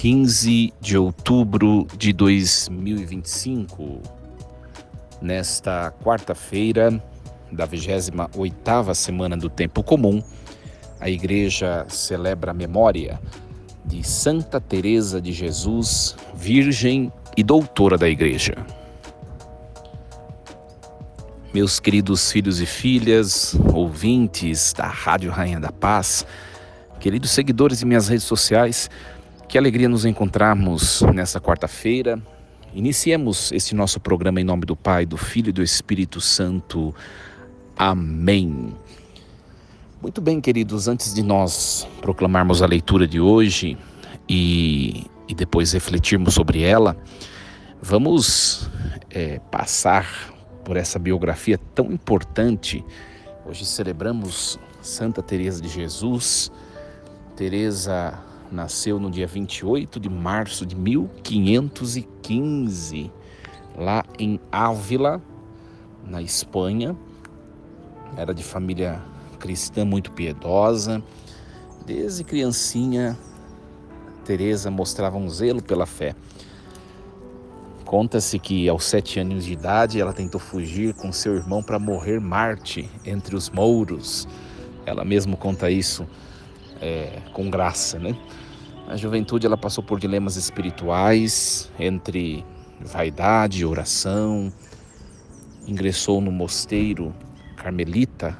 15 de outubro de 2025, nesta quarta-feira da 28ª semana do Tempo Comum, a Igreja celebra a memória de Santa Teresa de Jesus, Virgem e Doutora da Igreja. Meus queridos filhos e filhas, ouvintes da Rádio Rainha da Paz, queridos seguidores de minhas redes sociais, que alegria nos encontrarmos nessa quarta-feira. Iniciemos este nosso programa em nome do Pai, do Filho e do Espírito Santo. Amém. Muito bem, queridos, antes de nós proclamarmos a leitura de hoje e depois refletirmos sobre ela, vamos passar por essa biografia tão importante. Hoje celebramos Santa Teresa de Jesus. Teresa nasceu no dia 28 de março de 1515, lá em Ávila, na Espanha. Era de família cristã muito piedosa. Desde criancinha, Teresa mostrava um zelo pela fé. Conta-se que aos 7 anos de idade ela tentou fugir com seu irmão para morrer Marte entre os mouros. Ela mesma conta isso com graça, né? Na juventude ela passou por dilemas espirituais, entre vaidade e oração. Ingressou no mosteiro carmelita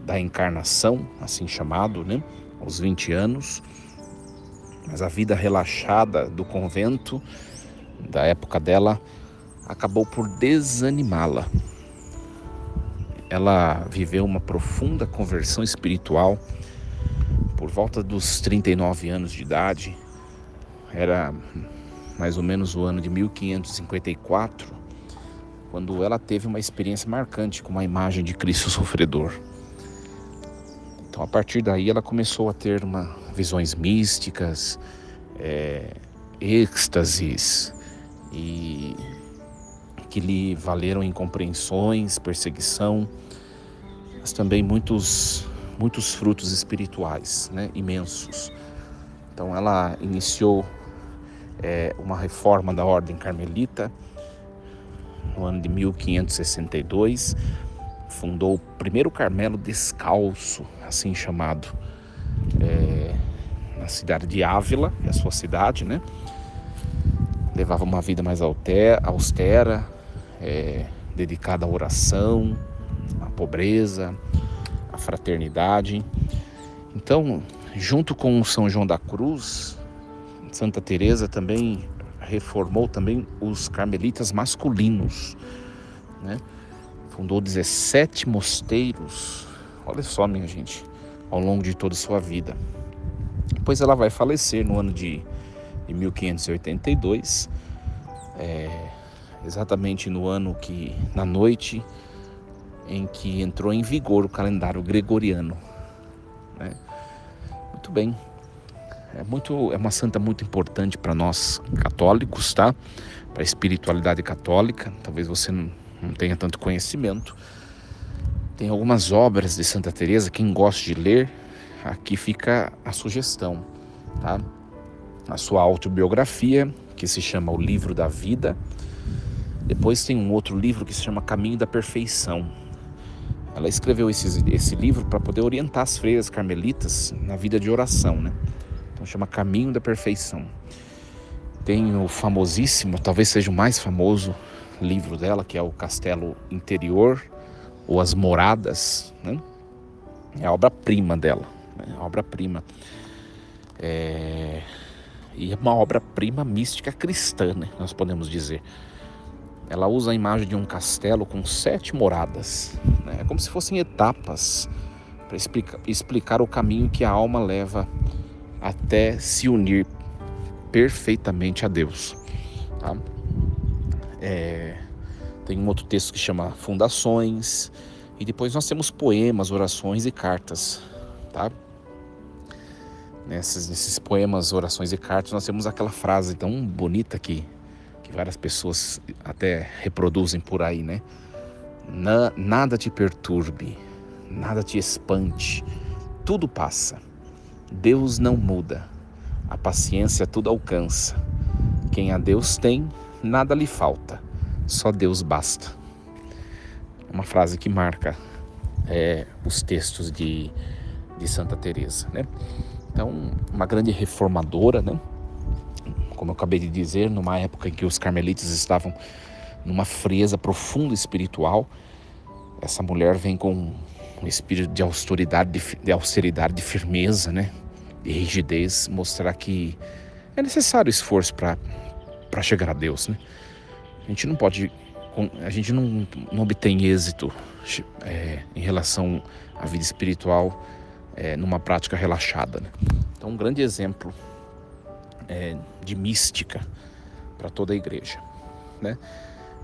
da Encarnação, assim chamado, né? Aos 20 anos. Mas a vida relaxada do convento da época dela acabou por desanimá-la. Ela viveu uma profunda conversão espiritual por volta dos 39 anos de idade. Era mais ou menos o ano de 1554, quando ela teve uma experiência marcante com uma imagem de Cristo sofredor. Então, a partir daí, ela começou a ter visões místicas, êxtases, e que lhe valeram incompreensões, perseguição, mas também muitos frutos espirituais, né, imensos. Então ela iniciou uma reforma da Ordem Carmelita no ano de 1562, fundou o primeiro Carmelo descalço, assim chamado, na cidade de Ávila, que é a sua cidade, né? Levava uma vida mais austera, dedicada à oração, à pobreza, à fraternidade. Então, junto com São João da Cruz, Santa Teresa também reformou também os carmelitas masculinos, né? Fundou 17 mosteiros, olha só, minha gente, ao longo de toda a sua vida. Depois ela vai falecer no ano de 1582, exatamente no ano na noite em que entrou em vigor o calendário gregoriano, né? Muito bem, é uma santa muito importante para nós católicos, tá? Para a espiritualidade católica. Talvez você não tenha tanto conhecimento. Tem algumas obras de Santa Teresa, quem gosta de ler, aqui fica a sugestão, tá? A sua autobiografia, que se chama O Livro da Vida. Depois tem um outro livro que se chama Caminho da Perfeição. Ela escreveu esse livro para poder orientar as freiras carmelitas na vida de oração, né? Então chama Caminho da Perfeição. Tem o famosíssimo, talvez seja o mais famoso livro dela, que é o Castelo Interior, ou As Moradas, né? É a obra-prima dela, né? A obra-prima. E é uma obra-prima mística cristã, né? Nós podemos dizer. Ela usa a imagem de um castelo com 7 moradas, né? É como se fossem etapas para explicar o caminho que a alma leva até se unir perfeitamente a Deus, tá? Tem um outro texto que chama Fundações, e depois nós temos poemas, orações e cartas, tá? Nesses poemas, orações e cartas, nós temos aquela frase tão bonita que várias pessoas até reproduzem por aí, né? Nada te perturbe, nada te espante, tudo passa. Deus não muda, A paciência tudo alcança. Quem a Deus tem, nada lhe falta. Só Deus basta. Uma frase que marca os textos de Santa Teresa, né? Então, uma grande reformadora, né? Como eu acabei de dizer, numa época em que os carmelitas estavam numa frieza profunda espiritual, essa mulher vem com um espírito de austeridade, de firmeza, né? De rigidez, mostrar que é necessário esforço para chegar a Deus, né? A gente não obtém êxito em relação à vida espiritual numa prática relaxada, né? Então, um grande exemplo de mística para toda a igreja, né?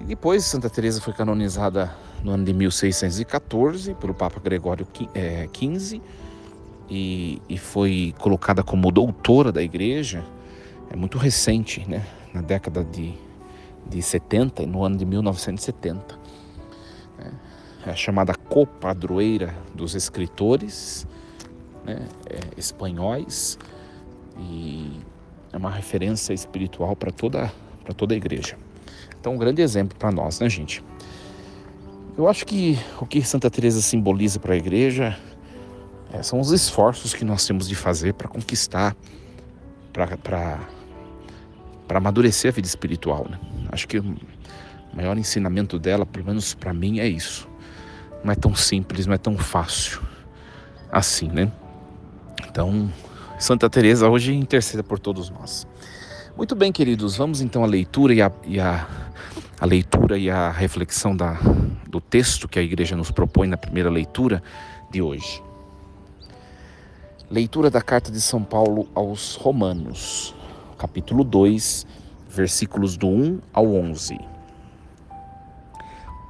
E depois Santa Teresa foi canonizada no ano de 1614 pelo Papa Gregório XV e foi colocada como doutora da igreja. É muito recente, né? Na década de 70, no ano de 1970. É a chamada copadroeira dos escritores, né? Espanhóis, e é uma referência espiritual para toda a igreja. Então, um grande exemplo para nós, né, gente? Eu acho que o que Santa Teresa simboliza para a igreja são os esforços que nós temos de fazer para conquistar, para amadurecer a vida espiritual, né? Acho que o maior ensinamento dela, pelo menos para mim, é isso. Não é tão simples, não é tão fácil assim, né? Então, Santa Teresa hoje interceda por todos nós. Muito bem, queridos, vamos então à leitura a leitura e a reflexão do texto que a igreja nos propõe na primeira leitura de hoje. Leitura da carta de São Paulo aos Romanos, capítulo 2, versículos do 1 ao 11.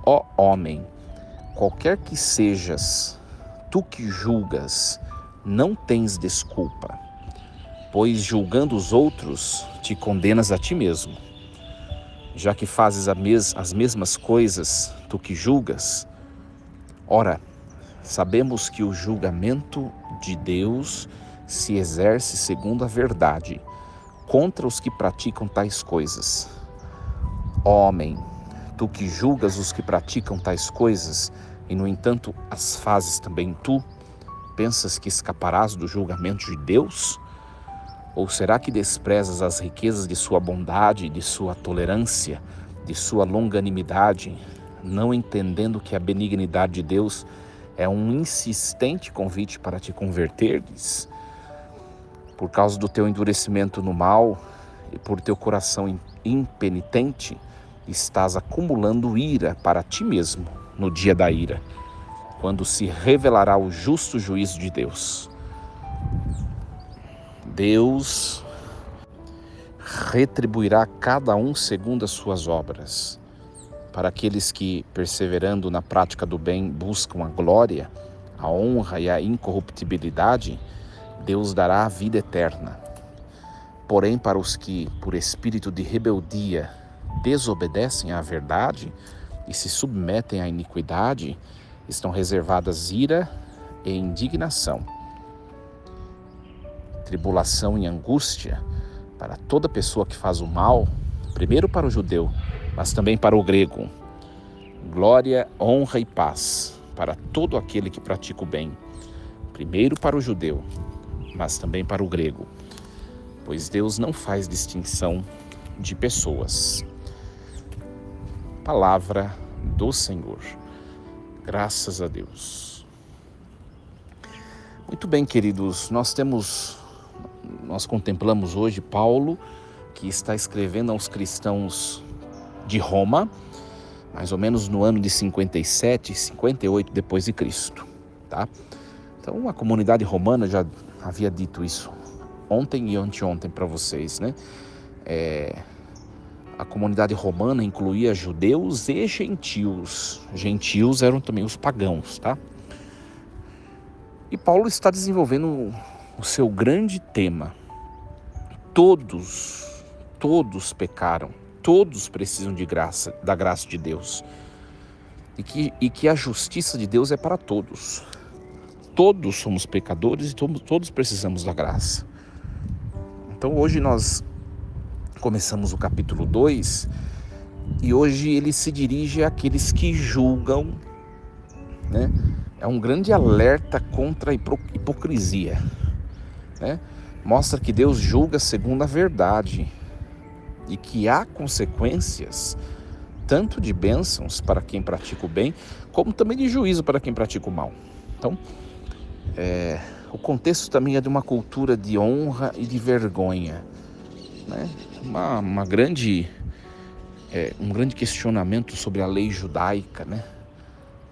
Ó homem, qualquer que sejas, tu que julgas, não tens desculpa, pois julgando os outros, te condenas a ti mesmo. Já que fazes as mesmas coisas, tu que julgas. Ora, sabemos que o julgamento de Deus se exerce segundo a verdade, contra os que praticam tais coisas. Homem, tu que julgas os que praticam tais coisas, e no entanto as fazes também tu, pensas que escaparás do julgamento de Deus? Ou será que desprezas as riquezas de sua bondade, de sua tolerância, de sua longanimidade, não entendendo que a benignidade de Deus é um insistente convite para te converteres? Por causa do teu endurecimento no mal e por teu coração impenitente, estás acumulando ira para ti mesmo no dia da ira, quando se revelará o justo juízo de Deus. Deus retribuirá cada um segundo as suas obras. Para aqueles que, perseverando na prática do bem, buscam a glória, a honra e a incorruptibilidade, Deus dará a vida eterna. Porém, para os que, por espírito de rebeldia, desobedecem à verdade e se submetem à iniquidade, estão reservadas ira e indignação, tribulação e angústia para toda pessoa que faz o mal, primeiro para o judeu, mas também para o grego. Glória, honra e paz para todo aquele que pratica o bem, primeiro para o judeu, mas também para o grego, pois Deus não faz distinção de pessoas. Palavra do Senhor. Graças a Deus. Muito bem, queridos, nós contemplamos hoje Paulo, que está escrevendo aos cristãos de Roma, mais ou menos no ano de 57, 58 depois de Cristo, tá? Então a comunidade romana, já havia dito isso ontem e anteontem para vocês, né? A comunidade romana incluía judeus e gentios. Gentios eram também os pagãos, tá? E Paulo está desenvolvendo o seu grande tema. Todos pecaram, todos precisam da graça de Deus. E que a justiça de Deus é para todos. Todos somos pecadores e todos precisamos da graça. Então hoje nós começamos o capítulo 2 e hoje ele se dirige àqueles que julgam, né? É um grande alerta contra a hipocrisia, né? Mostra que Deus julga segundo a verdade e que há consequências tanto de bênçãos para quem pratica o bem, como também de juízo para quem pratica o mal. Então, o contexto também é de uma cultura de honra e de vergonha, né? Um grande questionamento sobre a lei judaica, né?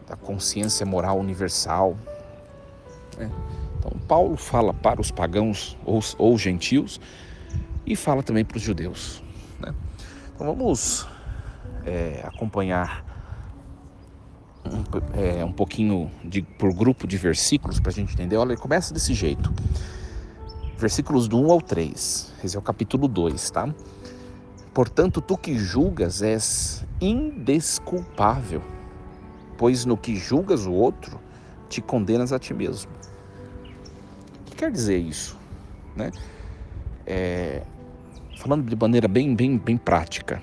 Da consciência moral universal, né? Então, Paulo fala para os pagãos ou gentios e fala também para os judeus, né? Então, vamos acompanhar um pouquinho por grupo de versículos para a gente entender. Olha, ele começa desse jeito. Versículos do 1 ao 3. Esse é o capítulo 2, tá? Portanto, tu que julgas és indesculpável, pois no que julgas o outro, te condenas a ti mesmo. O que quer dizer isso, né? Falando de maneira bem prática.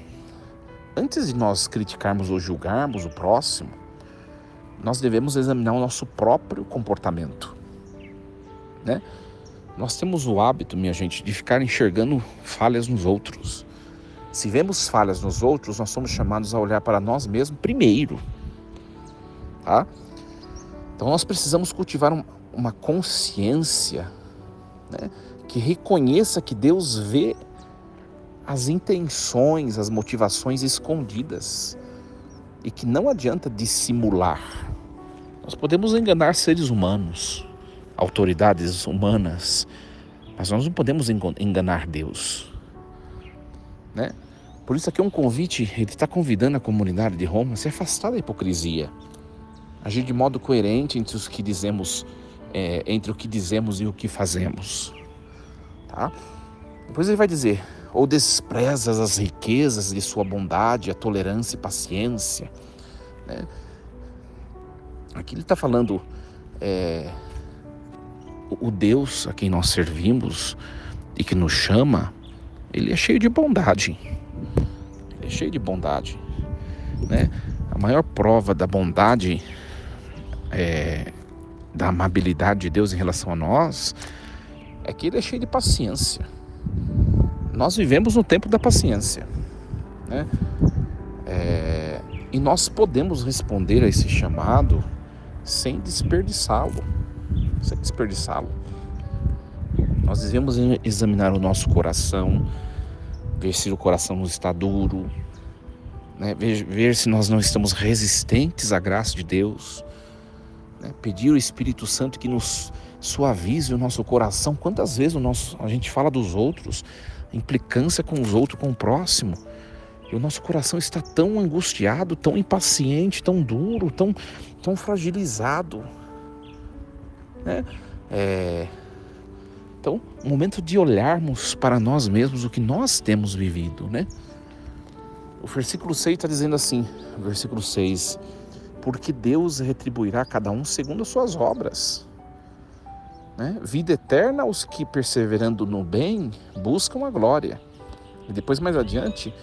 Antes de nós criticarmos ou julgarmos o próximo, nós devemos examinar o nosso próprio comportamento, né? Nós temos o hábito, minha gente, de ficar enxergando falhas nos outros. Se vemos falhas nos outros, nós somos chamados a olhar para nós mesmos primeiro, tá? Então nós precisamos cultivar uma consciência, né, que reconheça que Deus vê as intenções, as motivações escondidas e que não adianta dissimular. Nós podemos enganar seres humanos, autoridades humanas, mas nós não podemos enganar Deus, né? Por isso aqui é um convite, ele está convidando a comunidade de Roma a se afastar da hipocrisia, agir de modo coerente entre o que dizemos e o que fazemos, tá? Depois ele vai dizer: ou desprezas as riquezas de sua bondade, a tolerância e paciência, né? Aqui ele está falando, o Deus a quem nós servimos e que nos chama, ele é cheio de bondade. Ele é cheio de bondade, né? A maior prova da bondade, da amabilidade de Deus em relação a nós, é que ele é cheio de paciência. Nós vivemos no tempo da paciência, né? E nós podemos responder a esse chamado sem desperdiçá-lo. Nós devemos examinar o nosso coração, ver se o coração não está duro, né? Ver se nós não estamos resistentes à graça de Deus, né? Pedir ao Espírito Santo que nos suavize o nosso coração. Quantas vezes a gente fala dos outros, implicância com os outros, com o próximo, e o nosso coração está tão angustiado, tão impaciente, tão duro, tão fragilizado, né? Então, o momento de olharmos para nós mesmos o que nós temos vivido, né? O versículo 6 está dizendo assim, versículo 6, porque Deus retribuirá a cada um segundo as suas obras, né? Vida eterna aos que, perseverando no bem, buscam a glória. E depois, mais adiante,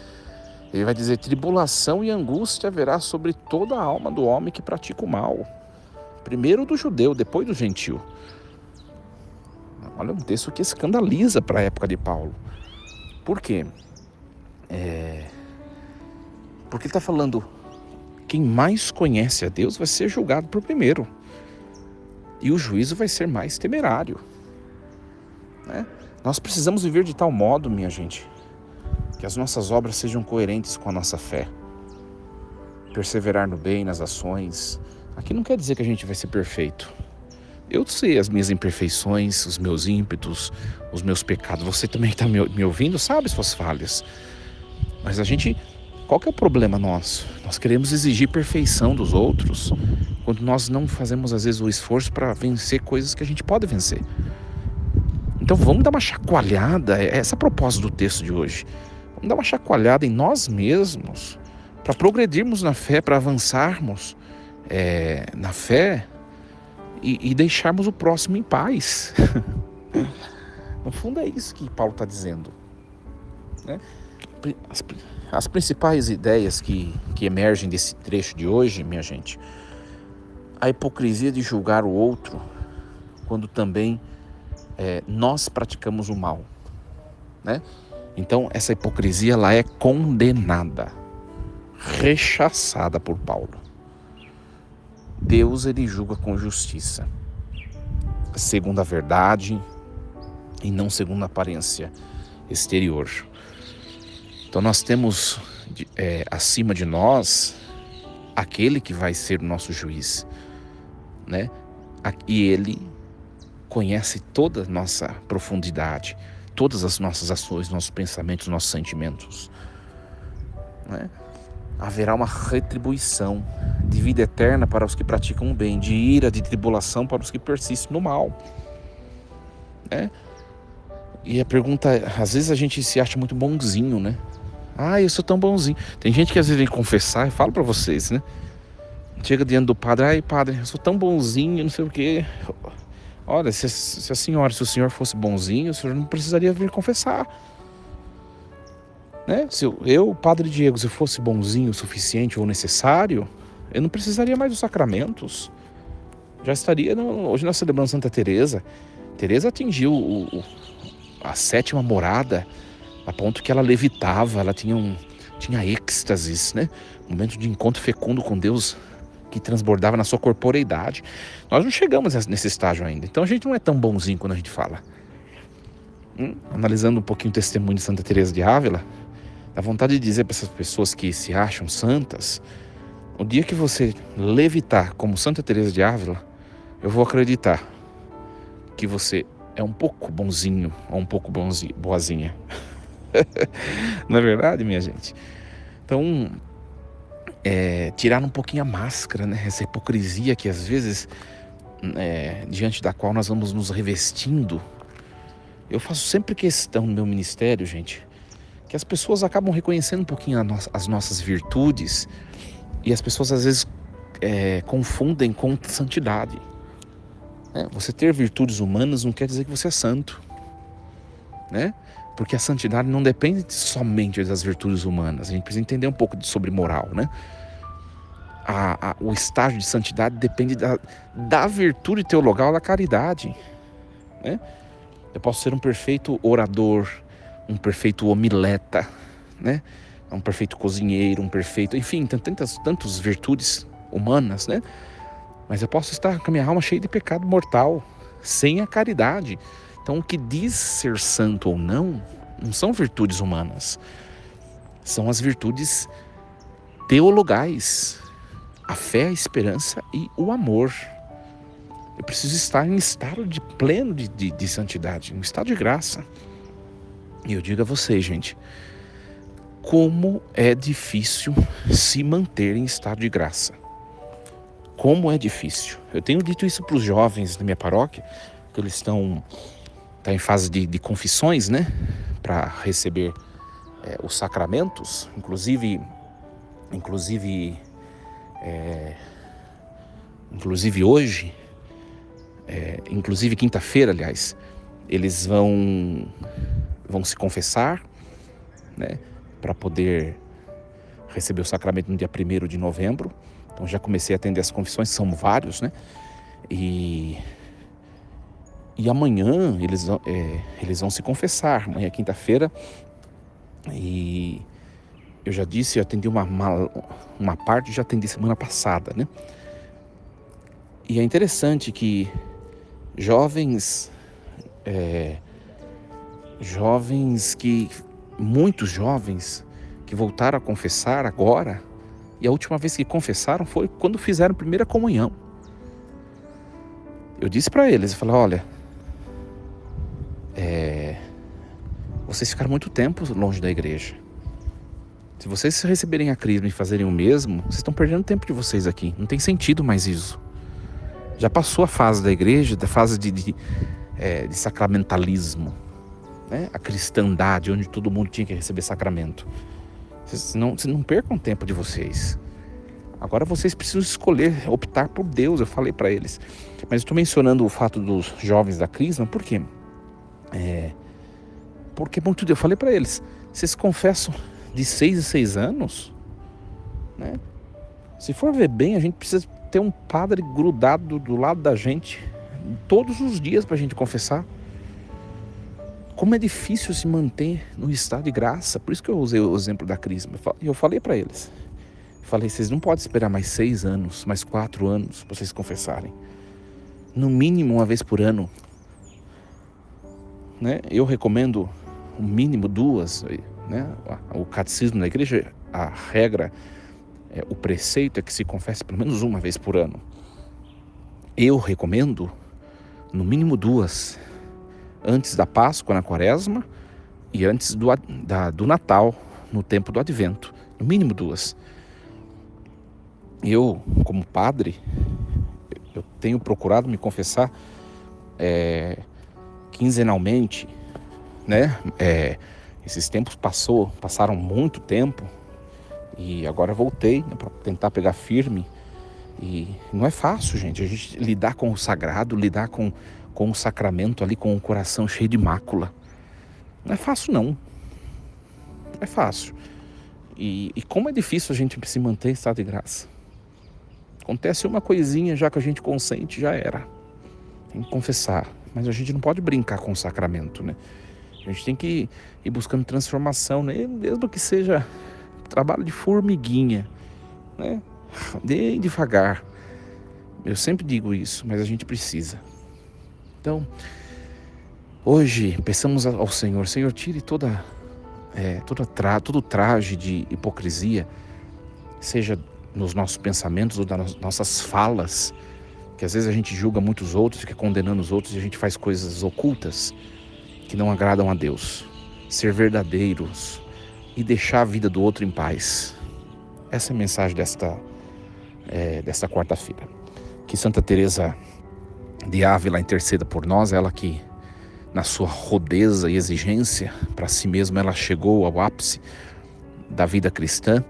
ele vai dizer: tribulação e angústia haverá sobre toda a alma do homem que pratica o mal, primeiro do judeu, depois do gentio. Olha, um texto que escandaliza para a época de Paulo. Por quê? Porque ele está falando, quem mais conhece a Deus vai ser julgado por primeiro, e o juízo vai ser mais temerário, né? Nós precisamos viver de tal modo, minha gente, que as nossas obras sejam coerentes com a nossa fé. Perseverar no bem, nas ações. Aqui não quer dizer que a gente vai ser perfeito. Eu sei as minhas imperfeições, os meus ímpetos, os meus pecados. Você também está me ouvindo, sabe suas falhas. Mas qual que é o problema nosso? Nós queremos exigir perfeição dos outros, quando nós não fazemos às vezes o esforço para vencer coisas que a gente pode vencer. Então vamos dar uma chacoalhada, essa é a propósito do texto de hoje. Vamos dar uma chacoalhada em nós mesmos, para progredirmos na fé, para avançarmos na fé e deixarmos o próximo em paz. No fundo é isso que Paulo está dizendo, né? As principais ideias que emergem desse trecho de hoje, minha gente, a hipocrisia de julgar o outro quando também nós praticamos o mal, né? Então essa hipocrisia ela é condenada, rechaçada por Paulo. Deus ele julga com justiça, segundo a verdade e não segundo a aparência exterior. Então nós temos acima de nós aquele que vai ser o nosso juiz, né? E ele conhece toda a nossa profundidade, todas as nossas ações, nossos pensamentos, nossos sentimentos, né? Haverá uma retribuição de vida eterna para os que praticam o bem, de ira, de tribulação para os que persistem no mal, né? E a pergunta, às vezes a gente se acha muito bonzinho, né? Eu sou tão bonzinho. Tem gente que às vezes vem confessar, eu falo para vocês, né? Chega diante do padre, padre, eu sou tão bonzinho, não sei o quê. Olha, se o senhor fosse bonzinho, o senhor não precisaria vir confessar, né? Se eu, padre Diego, se eu fosse bonzinho o suficiente ou necessário, eu não precisaria mais dos sacramentos. Já estaria, hoje nós celebramos Santa Teresa. Teresa atingiu a 7ª morada, a ponto que ela levitava, ela tinha êxtases, né? Um momento de encontro fecundo com Deus que transbordava na sua corporeidade. Nós não chegamos nesse estágio ainda, então a gente não é tão bonzinho quando a gente fala. Analisando um pouquinho o testemunho de Santa Teresa de Ávila, dá vontade de dizer para essas pessoas que se acham santas, o dia que você levitar como Santa Teresa de Ávila, eu vou acreditar que você é um pouco bonzinho ou um pouco boazinha. Não é verdade, minha gente? Então, tirar um pouquinho a máscara, né? Essa hipocrisia que às vezes, diante da qual nós vamos nos revestindo. Eu faço sempre questão no meu ministério, gente, que as pessoas acabam reconhecendo um pouquinho as nossas virtudes e as pessoas às vezes confundem com santidade. Você ter virtudes humanas não quer dizer que você é santo, né? Porque a santidade não depende somente das virtudes humanas. A gente precisa entender um pouco sobre moral, né? O estágio de santidade depende da virtude teologal da caridade, né? Eu posso ser um perfeito orador, um perfeito homileta, né? Um perfeito cozinheiro, um perfeito... Enfim, tem tantas virtudes humanas, né? Mas eu posso estar com a minha alma cheia de pecado mortal, sem a caridade. Então, o que diz ser santo ou não são virtudes humanas. São as virtudes teologais. A fé, a esperança e o amor. Eu preciso estar em estado de pleno de santidade, em estado de graça. E eu digo a vocês, gente, como é difícil se manter em estado de graça. Como é difícil. Eu tenho dito isso para os jovens da minha paróquia, que eles estão em fase de confissões, né? Para receber os sacramentos. Inclusive hoje, inclusive quinta-feira, aliás, eles vão se confessar, né? Para poder receber o sacramento no dia 1º de novembro. Então já comecei a atender as confissões, são vários, né? E amanhã eles vão se confessar, amanhã é quinta-feira. E eu já disse, eu atendi uma parte, já atendi semana passada, né? E é interessante que muitos jovens que voltaram a confessar agora, e a última vez que confessaram foi quando fizeram a primeira comunhão. Eu disse para eles, eu falei, olha, vocês ficaram muito tempo longe da igreja. Se vocês receberem a crisma e fazerem o mesmo, vocês estão perdendo tempo de vocês aqui. Não tem sentido mais isso. Já passou a fase da igreja, da fase de sacramentalismo, né? A cristandade, onde todo mundo tinha que receber sacramento. Vocês não percam tempo de vocês. Agora vocês precisam escolher, optar por Deus, eu falei para eles. Mas estou mencionando o fato dos jovens da crisma, por quê? Porque muito, eu falei para eles, vocês confessam de 6 em 6 anos, né? Se for ver bem, a gente precisa ter um padre grudado do lado da gente todos os dias para a gente confessar. Como é difícil se manter no estado de graça. Por isso que eu usei o exemplo da Crisma. E eu falei para eles, vocês não podem esperar mais 6 anos, mais 4 anos para vocês confessarem. No mínimo uma vez por ano, né? Eu recomendo o mínimo 2, né? O catecismo da igreja, a regra, o preceito é que se confesse pelo menos uma vez por ano. Eu recomendo no mínimo 2, antes da Páscoa na Quaresma e antes do Natal, no tempo do Advento. No mínimo 2. Eu, como padre, eu tenho procurado me confessar quinzenalmente, né? Esses tempos passaram muito tempo e agora voltei, né, para tentar pegar firme. E não é fácil, gente, a gente lidar com o sagrado, lidar com o sacramento ali, com o coração cheio de mácula. Não é fácil, não. Não é fácil. E como é difícil a gente se manter em estado de graça. Acontece uma coisinha, já que a gente consente, já era. Tem que confessar. Mas a gente não pode brincar com o sacramento, né? A gente tem que ir buscando transformação, né? Mesmo que seja trabalho de formiguinha, né? Bem devagar. Eu sempre digo isso, mas a gente precisa. Então, hoje, peçamos ao Senhor, Senhor, tire todo traje de hipocrisia, seja nos nossos pensamentos ou nas nossas falas, que às vezes a gente julga muitos outros, fica condenando os outros e a gente faz coisas ocultas que não agradam a Deus. Ser verdadeiros e deixar a vida do outro em paz. Essa é a mensagem desta quarta-feira. Que Santa Teresa de Ávila interceda por nós, ela que na sua rudeza e exigência para si mesma ela chegou ao ápice da vida cristã,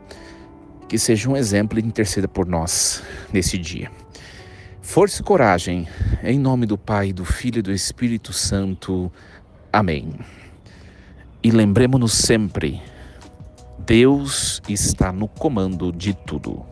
que seja um exemplo e interceda por nós nesse dia. Força e coragem, em nome do Pai, do Filho e do Espírito Santo. Amém. E lembremos-nos sempre, Deus está no comando de tudo.